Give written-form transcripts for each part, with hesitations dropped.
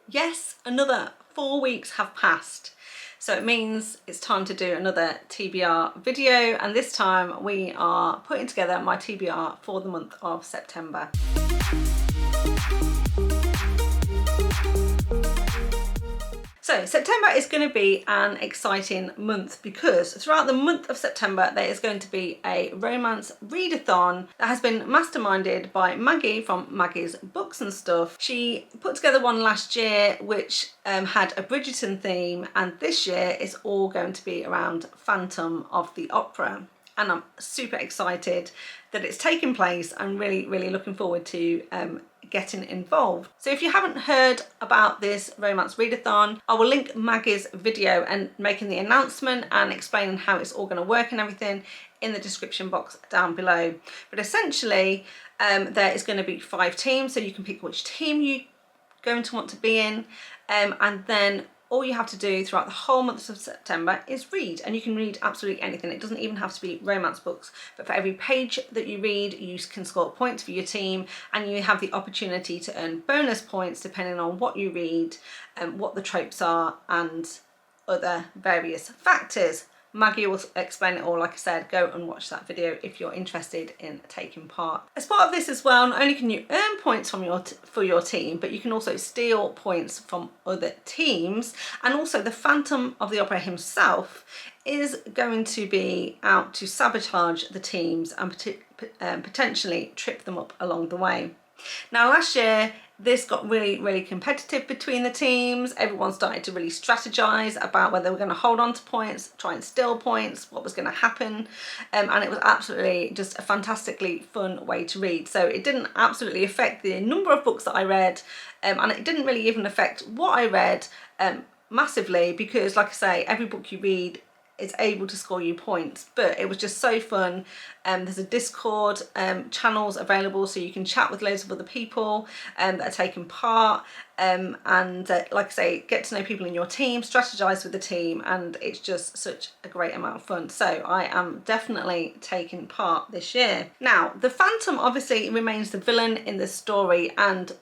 Yes, another 4 weeks have passed. So it means it's time to do another TBR video, and this time we are putting together my TBR for the month of September. So September is going to be an exciting month because throughout the month of September there is going to be a romance readathon that has been masterminded by Maggie from Maggie's Books and Stuff. She put together one last year which had a Bridgerton theme, and this year is all going to be around Phantom of the Opera. And I'm super excited that it's taking place. I'm really looking forward to getting involved. So if you haven't heard about this romance readathon, I will link Maggie's video and making the announcement and explaining how it's all going to work and everything in the description box down below. But essentially there is going to be 5 teams, so you can pick which team you're going to want to be in, and then all you have to do throughout the whole month of September is read, and you can read absolutely anything. It doesn't even have to be romance books, but for every page that you read you can score points for your team, and you have the opportunity to earn bonus points depending on what you read and what the tropes are and other various factors. Maggie will explain it all. Like I said, go and watch that video if you're interested in taking part. As part of this as well, not only can you earn points from for your team, but you can also steal points from other teams. And also the Phantom of the Opera himself is going to be out to sabotage the teams and potentially trip them up along the way. Now last year this got really competitive between the teams. Everyone started to really strategize about whether they were going to hold on to points, try and steal points, what was going to happen, and it was absolutely just a fantastically fun way to read. So it didn't absolutely affect the number of books that I read, and it didn't really even affect what I read massively, because like I say, every book you read is able to score you points. But it was just so fun. There's a Discord channels available, so you can chat with loads of other people that are taking part, and like I say, get to know people in your team, strategize with the team, and it's just such a great amount of fun. So I am definitely taking part this year. Now the Phantom obviously remains the villain in the story, and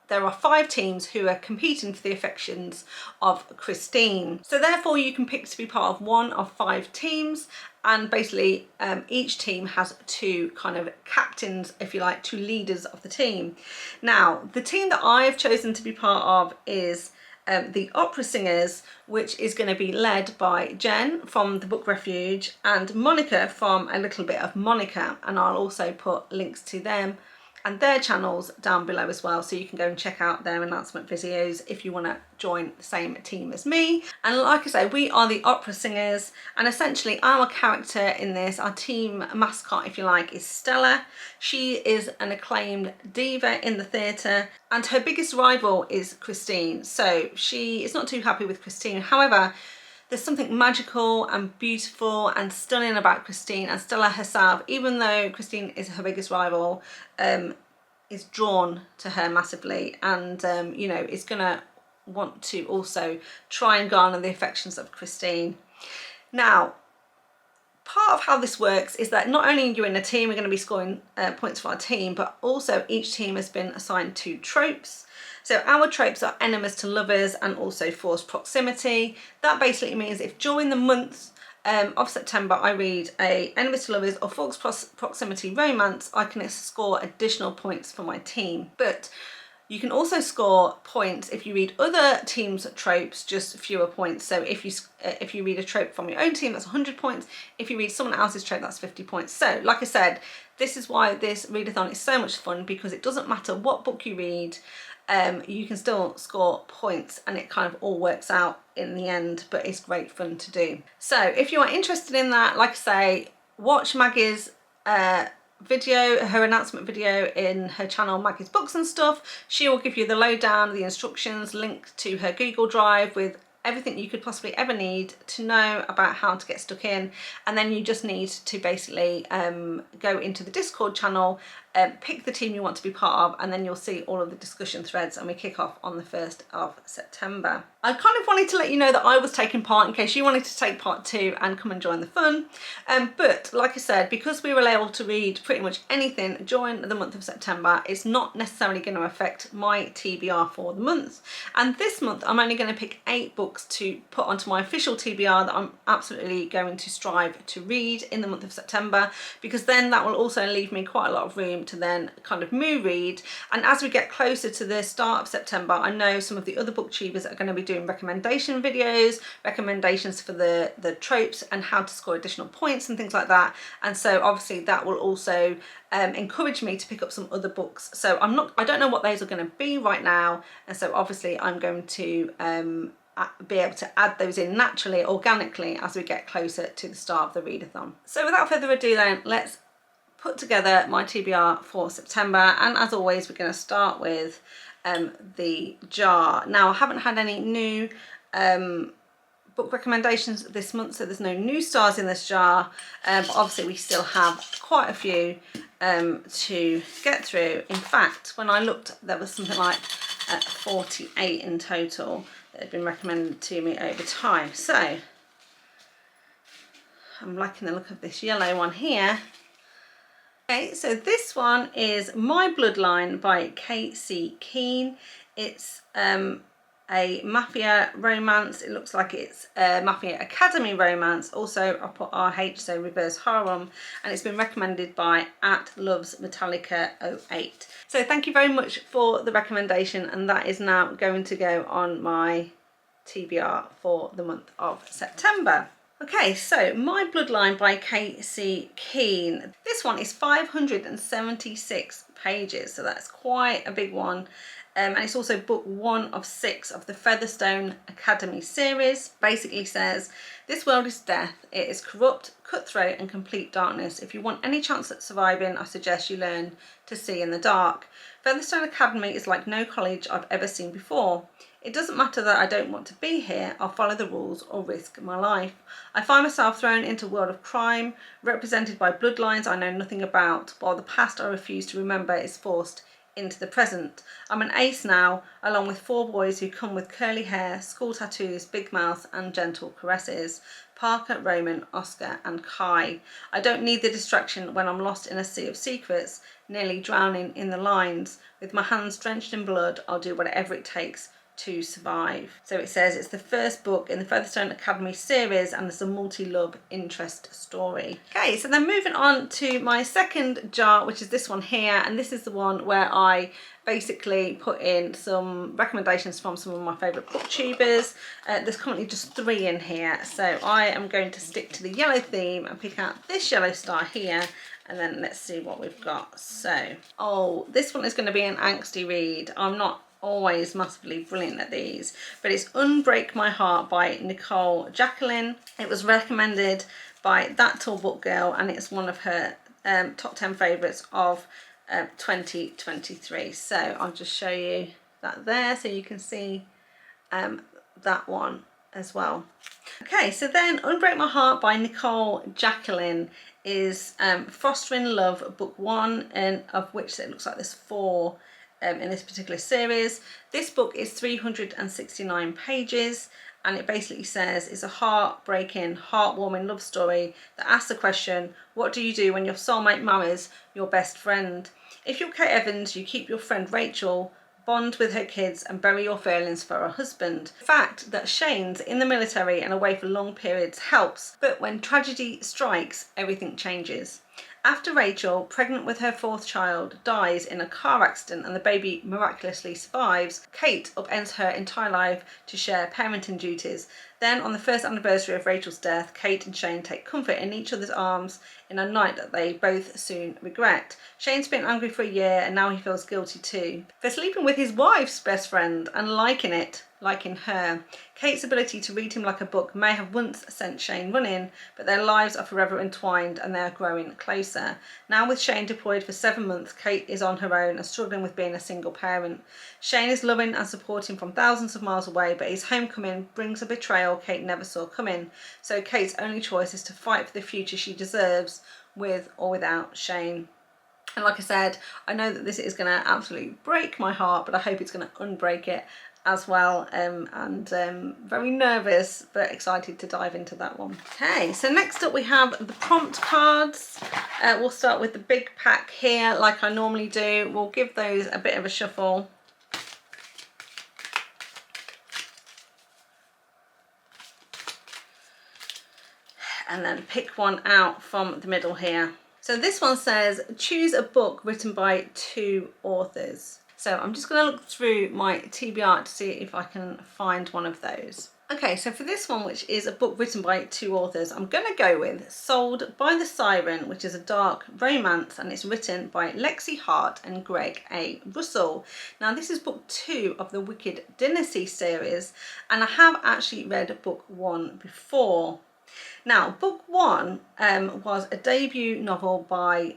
there are 5 teams who are competing for the affections of Christine. So therefore you can pick to be part of one of 5 teams, and basically each team has 2 kind of captains, if you like, 2 leaders of the team. Now the team that I've chosen to be part of is the Opera Singers, which is going to be led by Jen from TheBookRefuge and Monica from A Little Bit of Monica, and I'll also put links to them and their channels down below as well, so you can go and check out their announcement videos if you want to join the same team as me. And like I say, we are the Opera Singers, and essentially our character in this, our team mascot if you like, is Stella. She is an acclaimed diva in the theatre, and her biggest rival is Christine. So she is not too happy with Christine. However, there's something magical and beautiful and stunning about Christine and Stella herself. Even though Christine is her biggest rival, is drawn to her massively, and you know, is gonna want to also try and garner the affections of Christine. Now, part of how this works is that not only are you in a team, we're going to be scoring points for our team, but also each team has been assigned 2 tropes. So our tropes are enemies to lovers and also forced proximity. That basically means if during the month of September I read a enemies to lovers or forced proximity romance, I can score additional points for my team. But you can also score points if you read other teams' tropes, just fewer points. So if you read a trope from your own team, that's 100 points. If you read someone else's trope, that's 50 points. So like I said, this is why this readathon is so much fun, because it doesn't matter what book you read, you can still score points, and it kind of all works out in the end, but it's great fun to do. So if you are interested in that, like I say, watch Maggie's video, her announcement video in her channel Maggie's Books and Stuff. She will give you the lowdown, the instructions, link to her Google Drive with everything you could possibly ever need to know about how to get stuck in, and then you just need to basically go into the Discord channel pick the team you want to be part of, and then you'll see all of the discussion threads, and we kick off on the 1st of September. I kind of wanted to let you know that I was taking part in case you wanted to take part too and come and join the fun. But like I said, because we were able to read pretty much anything during the month of September, it's not necessarily going to affect my TBR for the month. And this month I'm only going to pick 8 books to put onto my official TBR that I'm absolutely going to strive to read in the month of September, because then that will also leave me quite a lot of room to then kind of mood read. And as we get closer to the start of September, I know some of the other booktubers are going to be doing recommendation videos, recommendations for the tropes and how to score additional points and things like that. And so obviously that will also encourage me to pick up some other books. So I don't know what those are going to be right now, and so obviously I'm going to be able to add those in naturally, organically, as we get closer to the start of the readathon. So without further ado then, let's put together my TBR for September. And as always, we're going to start with the jar. Now, I haven't had any new book recommendations this month, so there's no new stars in this jar, but obviously we still have quite a few to get through. In fact, when I looked, there was something like 48 in total that had been recommended to me over time. So I'm liking the look of this yellow one here. Okay, so this one is My Bloodline by K C Kean. It's a mafia romance. It looks like it's a Mafia Academy romance. Also, I put RH, so reverse harem, and it's been recommended by @LovesMetallica08. So thank you very much for the recommendation, and that is now going to go on my TBR for the month of September. Okay, so My Bloodline by K C Kean. This one is 576 pages, so that's quite a big one. And it's also book 1 of 6 of the Featherstone Academy series. Basically says, this world is death. It is corrupt, cutthroat and complete darkness. If you want any chance at surviving, I suggest you learn to see in the dark. Featherstone Academy is like no college I've ever seen before. It doesn't matter that I don't want to be here, I'll follow the rules or risk my life. I find myself thrown into a world of crime, represented by bloodlines I know nothing about, while the past I refuse to remember is forced into the present. I'm an ace now, along with 4 boys who come with curly hair, school tattoos, big mouths and gentle caresses. Parker, Roman, Oscar and Kai. I don't need the distraction when I'm lost in a sea of secrets, nearly drowning in the lines. With my hands drenched in blood, I'll do whatever it takes to survive. So it says it's the first book in the Featherstone Academy series, and it's a multi-love interest story. Okay, so then moving on to my second jar, which is this one here, and this is the one where I basically put in some recommendations from some of my favourite booktubers. There's currently just 3 in here, so I am going to stick to the yellow theme and pick out this yellow star here, and then let's see what we've got. So, oh, this one is going to be an angsty read. I'm not always massively brilliant at these, but it's Unbreak My Heart by Nicole. Jacquelyn. It was recommended by That Tall Book Girl, and it's one of her top 10 favourites of 2023. So I'll just show you that there so you can see that one as well. Okay, so then Unbreak My Heart by Nicole Jacquelyn is Fostering Love, book 1, and of which it looks like there's 4 in this particular series. This book is 369 pages, and it basically says it's a heartbreaking, heartwarming love story that asks the question, what do you do when your soulmate marries your best friend? If you're Kate Evans, you keep your friend Rachel, bond with her kids and bury your feelings for her husband. The fact that Shane's in the military and away for long periods helps, but when tragedy strikes, everything changes. After Rachel, pregnant with her 4th child, dies in a car accident and the baby miraculously survives, Kate upends her entire life to share parenting duties. Then, on the 1st anniversary of Rachel's death, Kate and Shane take comfort in each other's arms in a night that they both soon regret. Shane's been angry for a year and now he feels guilty too, for sleeping with his wife's best friend and liking her. Kate's ability to read him like a book may have once sent Shane running, but their lives are forever entwined and they are growing closer. Now with Shane deployed for 7 months, Kate is on her own and struggling with being a single parent. Shane is loving and supporting from thousands of miles away, but his homecoming brings a betrayal Kate never saw coming. So Kate's only choice is to fight for the future she deserves, with or without Shane. And like I said, I know that this is going to absolutely break my heart, but I hope it's going to unbreak it as well. Very nervous but excited to dive into that one. Okay, so next up we have the prompt cards. We'll start with the big pack here like I normally do. We'll give those a bit of a shuffle. And then pick one out from the middle here. So this one says, choose a book written by 2 authors. So I'm just going to look through my TBR to see if I can find one of those. Okay, so for this one, which is a book written by 2 authors, I'm going to go with Sold by the Siren, which is a dark romance, and it's written by Lexi Hart and Greg A. Russell. Now, this is book 2 of the Wicked Dynasty series, and I have actually read book 1 before. Now, book 1 was a debut novel by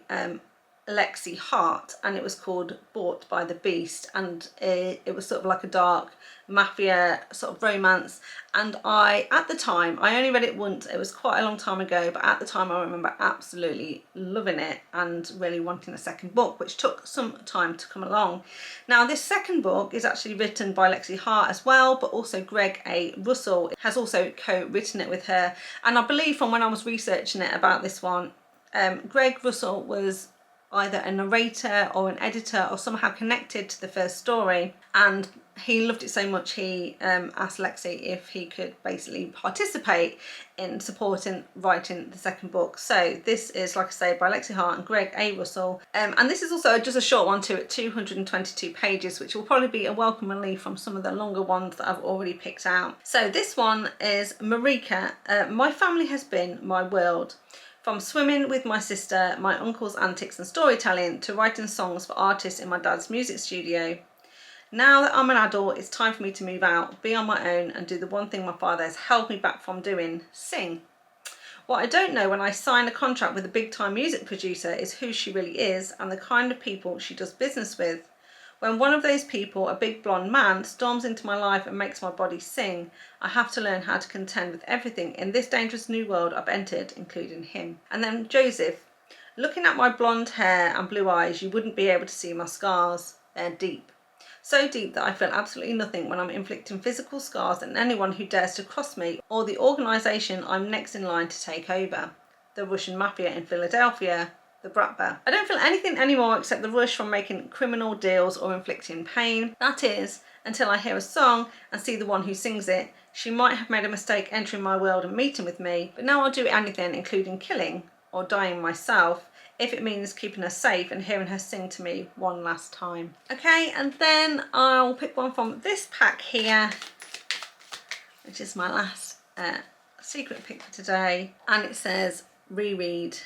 Lexi Hart, and it was called Bought by the Beast, and it was sort of like a dark mafia sort of romance. And at the time, I only read it once. It was quite a long time ago, but at the time I remember absolutely loving it and really wanting a second book, which took some time to come along. Now, this second book is actually written by Lexi Hart as well, but also Greg A. Russell has also co-written it with her. And I believe from when I was researching it about this one, Greg Russell was either a narrator or an editor or somehow connected to the first story, and he loved it so much he asked Lexi if he could basically participate in supporting writing the second book. So this is, like I say, by Lexi Hart and Greg A. Russell, and this is also just a short one too, at 222 pages, which will probably be a welcome relief from some of the longer ones that I've already picked out. So this one is Marika. My family has been my world. From swimming with my sister, my uncle's antics and storytelling, to writing songs for artists in my dad's music studio. Now that I'm an adult, it's time for me to move out, be on my own, and do the one thing my father has held me back from doing: sing. What I don't know when I sign a contract with a big-time music producer is who she really is and the kind of people she does business with. When one of those people, a big blonde man, storms into my life and makes my body sing, I have to learn how to contend with everything in this dangerous new world I've entered, including him. And then Joseph. Looking at my blonde hair and blue eyes, you wouldn't be able to see my scars. They're deep. So deep that I feel absolutely nothing when I'm inflicting physical scars on anyone who dares to cross me or the organisation I'm next in line to take over. The Russian Mafia in Philadelphia. The Bratva. I don't feel anything anymore except the rush from making criminal deals or inflicting pain. That is, until I hear a song and see the one who sings it. She might have made a mistake entering my world and meeting with me, but now I'll do anything, including killing or dying myself, if it means keeping her safe and hearing her sing to me one last time. Okay, and then I'll pick one from this pack here, which is my last secret pick for today, and it says reread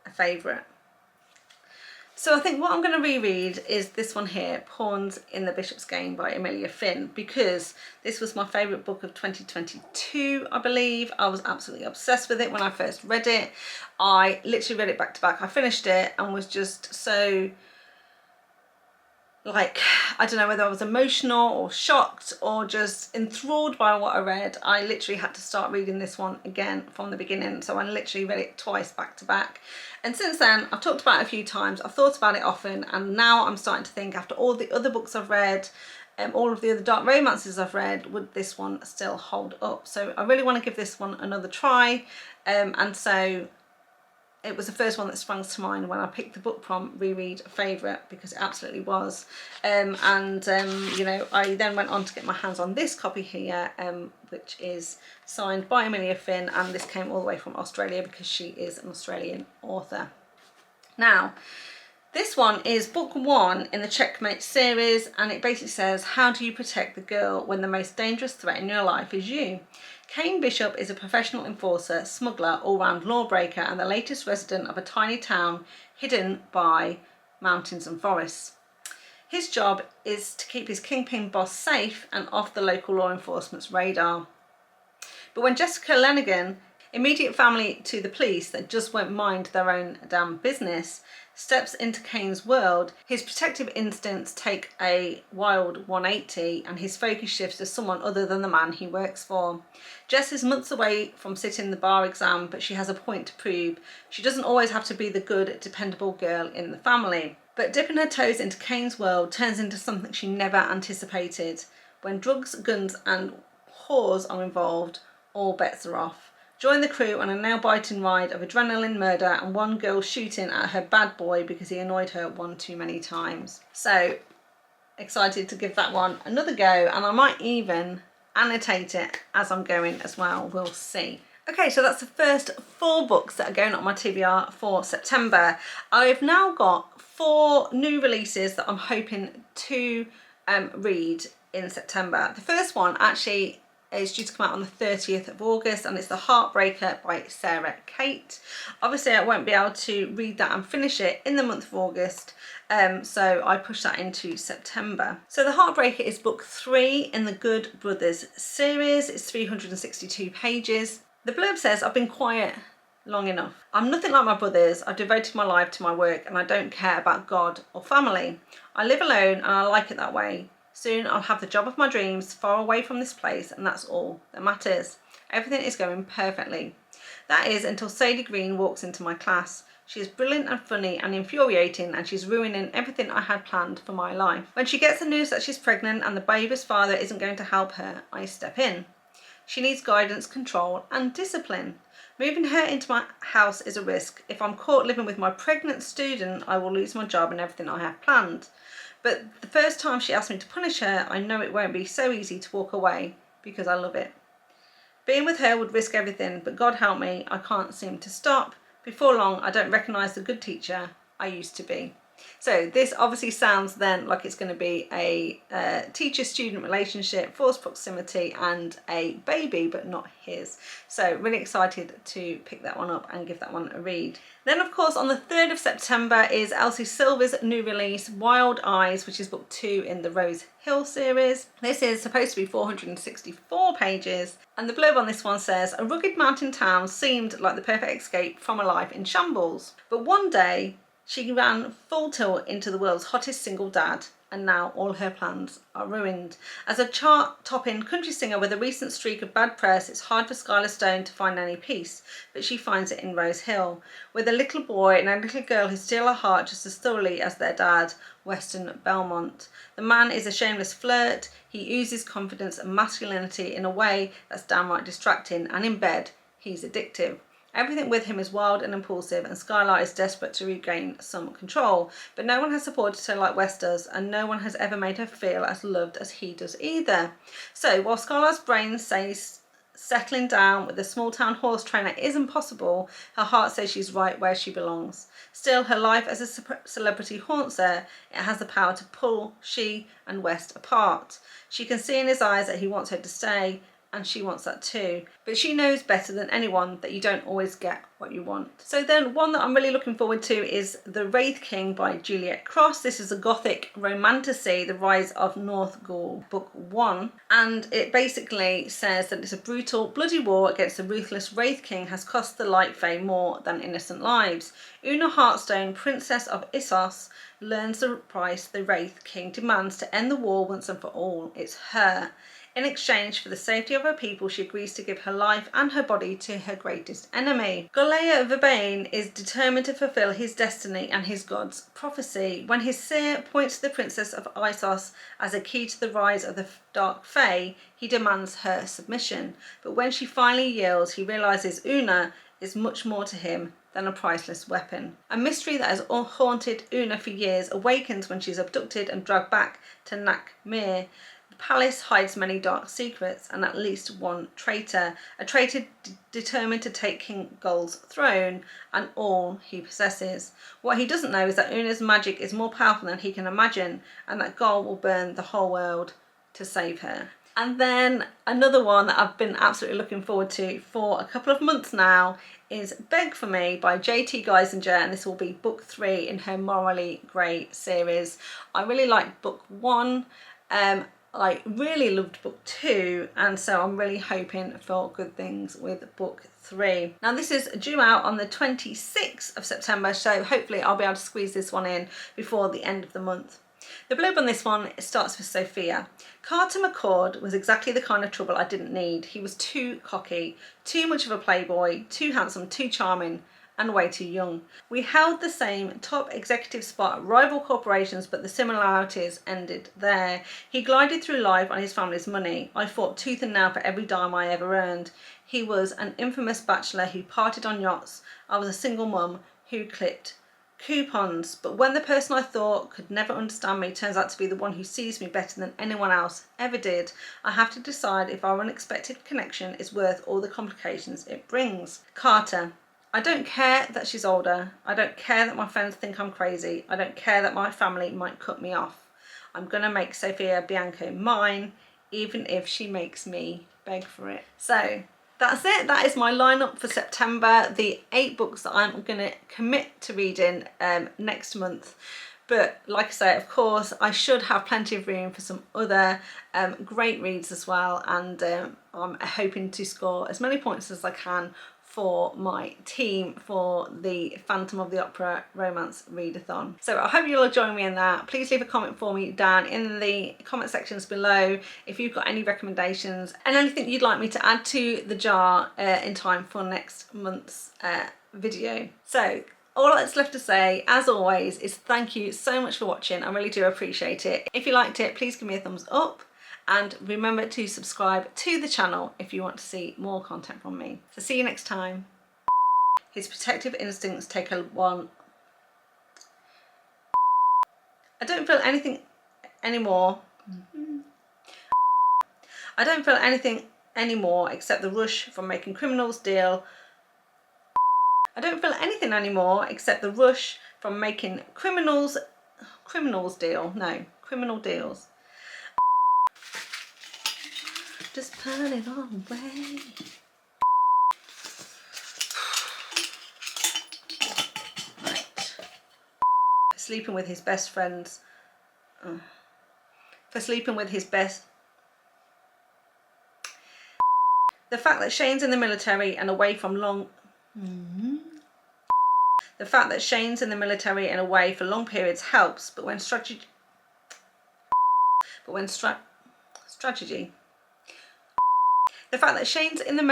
a favourite. So I think what I'm going to reread is this one here, Pawns in the Bishop's Game by Amelia Finn, because this was my favourite book of 2022, I believe. I was absolutely obsessed with it when I first read it. I literally read it back to back. I finished it and was just so, like, I don't know whether I was emotional or shocked or just enthralled by what I read. I literally had to start reading this one again from the beginning, so I literally read it twice back to back. And since then, I've talked about it a few times, I've thought about it often, and now I'm starting to think, after all the other books I've read, all of the other dark romances I've read, would this one still hold up? So I really want to give this one another try, and so it was the first one that sprang to mind when I picked the book prompt, reread a favourite, because it absolutely was. You know, I then went on to get my hands on this copy here, which is signed by Amelia Finn, and this came all the way from Australia because she is an Australian author. Now, this one is book 1 in the Checkmate series, and it basically says, how do you protect the girl when the most dangerous threat in your life is you? Kane Bishop is a professional enforcer, smuggler, all-round lawbreaker, and the latest resident of a tiny town hidden by mountains and forests. His job is to keep his kingpin boss safe and off the local law enforcement's radar. But when Jessica Lenigan, immediate family to the police that just won't mind their own damn business, steps into Kane's world, his protective instincts take a wild 180 and his focus shifts to someone other than the man he works for. Jess is months away from sitting the bar exam, but she has a point to prove. She doesn't always have to be the good, dependable girl in the family. But dipping her toes into Kane's world turns into something she never anticipated. When drugs, guns and whores are involved, all bets are off. Join the crew on a nail-biting ride of adrenaline, murder and one girl shooting at her bad boy because he annoyed her one too many times. So excited to give that one another go, and I might even annotate it as I'm going as well. We'll see. Okay, so that's the first 4 books that are going on my TBR for September. I've now got 4 new releases that I'm hoping to read in September. The first one actually is due to come out on the 30th of August, and it's The Heartbreaker by Sarah Kate. Obviously I won't be able to read that and finish it in the month of August, so I pushed that into September. So The Heartbreaker is book 3 in the Good Brothers series. It's 362 pages. The blurb says, I've been quiet long enough. I'm nothing like my brothers. I've devoted my life to my work and I don't care about God or family. I live alone and I like it that way. Soon I'll have the job of my dreams far away from this place, and that's all that matters. Everything is going perfectly. That is until Sadie Green walks into my class. She is brilliant and funny and infuriating, and she's ruining everything I had planned for my life. When she gets the news that she's pregnant and the baby's father isn't going to help her, I step in. She needs guidance, control and discipline. Moving her into my house is a risk. If I'm caught living with my pregnant student, I will lose my job and everything I have planned. But the first time she asks me to punish her, I know it won't be so easy to walk away because I love it. Being with her would risk everything, but God help me, I can't seem to stop. Before long, I don't recognise the good teacher I used to be. So this obviously sounds then like it's going to be a teacher-student relationship, forced proximity and a baby, but not his. So really excited to pick that one up and give that one a read. Then of course on the 3rd of September is Elsie Silver's new release, Wild Eyes, which is book 2 in the Rose Hill series. This is supposed to be 464 pages, and the blurb on this one says, a rugged mountain town seemed like the perfect escape from a life in shambles. But one day, she ran full tilt into the world's hottest single dad, and now all her plans are ruined. As a chart-topping country singer with a recent streak of bad press, it's hard for Skylar Stone to find any peace, but she finds it in Rose Hill, with a little boy and a little girl who steal her heart just as thoroughly as their dad, Weston Belmont. The man is a shameless flirt. He oozes confidence and masculinity in a way that's downright distracting, and in bed, he's addictive. Everything with him is wild and impulsive, and Skylar is desperate to regain some control. But no one has supported her like Wes does, and no one has ever made her feel as loved as he does either. So while Skylar's brain says settling down with a small town horse trainer is impossible, her heart says she's right where she belongs. Still, her life as a celebrity haunts her. It has the power to pull she and West apart. She can see in his eyes that he wants her to stay, and she wants that too. But she knows better than anyone that you don't always get what you want. So then one that I'm really looking forward to is The Wraith King by Juliet Cross. This is a gothic romantasy, The Rise of North Gaul, book 1. And it basically says that it's a brutal, bloody war against the ruthless Wraith King has cost the Light Fae more than innocent lives. Una Heartstone, Princess of Issos, learns the price the Wraith King demands to end the war once and for all. It's her. In exchange for the safety of her people, she agrees to give her life and her body to her greatest enemy. Golea Verbane is determined to fulfill his destiny and his god's prophecy. When his seer points to the Princess of Issos as a key to the rise of the Dark Fae, he demands her submission. But when she finally yields, he realises Una is much more to him than a priceless weapon. A mystery that has haunted Una for years awakens when she's abducted and dragged back to Nac Mir. The palace hides many dark secrets and at least one traitor, a traitor determined to take King Gol's throne and all he possesses. What he doesn't know is that Una's magic is more powerful than he can imagine, and that Gol will burn the whole world to save her. And then another one that I've been absolutely looking forward to for a couple of months now is Beg For Me by J.T. Geisinger, and this will be book 3 in her Morally Grey series. I really liked book 1. I really loved book 2, and so I'm really hoping for good things with book 3. Now this is due out on the 26th of September, so hopefully I'll be able to squeeze this one in before the end of the month. The blurb on this one starts with Sophia. Carter McCord was exactly the kind of trouble I didn't need. He was too cocky, too much of a playboy, too handsome, too charming, and way too young. We held the same top executive spot at rival corporations, but the similarities ended there. He glided through life on his family's money. I fought tooth and nail for every dime I ever earned. He was an infamous bachelor who partied on yachts. I was a single mum who clipped coupons, but when the person I thought could never understand me turns out to be the one who sees me better than anyone else ever did, I have to decide if our unexpected connection is worth all the complications it brings. Carter. I don't care that she's older. I don't care that my friends think I'm crazy. I don't care that my family might cut me off. I'm gonna make Sophia Bianco mine, even if she makes me beg for it. So that's it. That is my lineup for September. The 8 books that I'm gonna commit to reading next month. But like I say, of course, I should have plenty of room for some other great reads as well. And I'm hoping to score as many points as I can for my team for the Phantom of the Opera Romance Readathon. So I hope you'll join me in that. Please leave a comment for me down in the comment sections below if you've got any recommendations and anything you'd like me to add to the jar in time for next month's video. So all that's left to say, as always, is thank you so much for watching. I really do appreciate it. If you liked it, please give me a thumbs up. And remember to subscribe to the channel if you want to see more content from me. So see you next time. His protective instincts take a one. I don't feel anything anymore. I don't feel anything anymore except the rush from making criminals deal. I don't feel anything anymore except the rush from making criminal deals. Just put it all away. Right. Sleeping with his best friends. For sleeping with his best. The fact that Shane's in the military and away from long. The fact that Shane's in the military and away for long periods helps, but when strategy. The fact that Shane's in the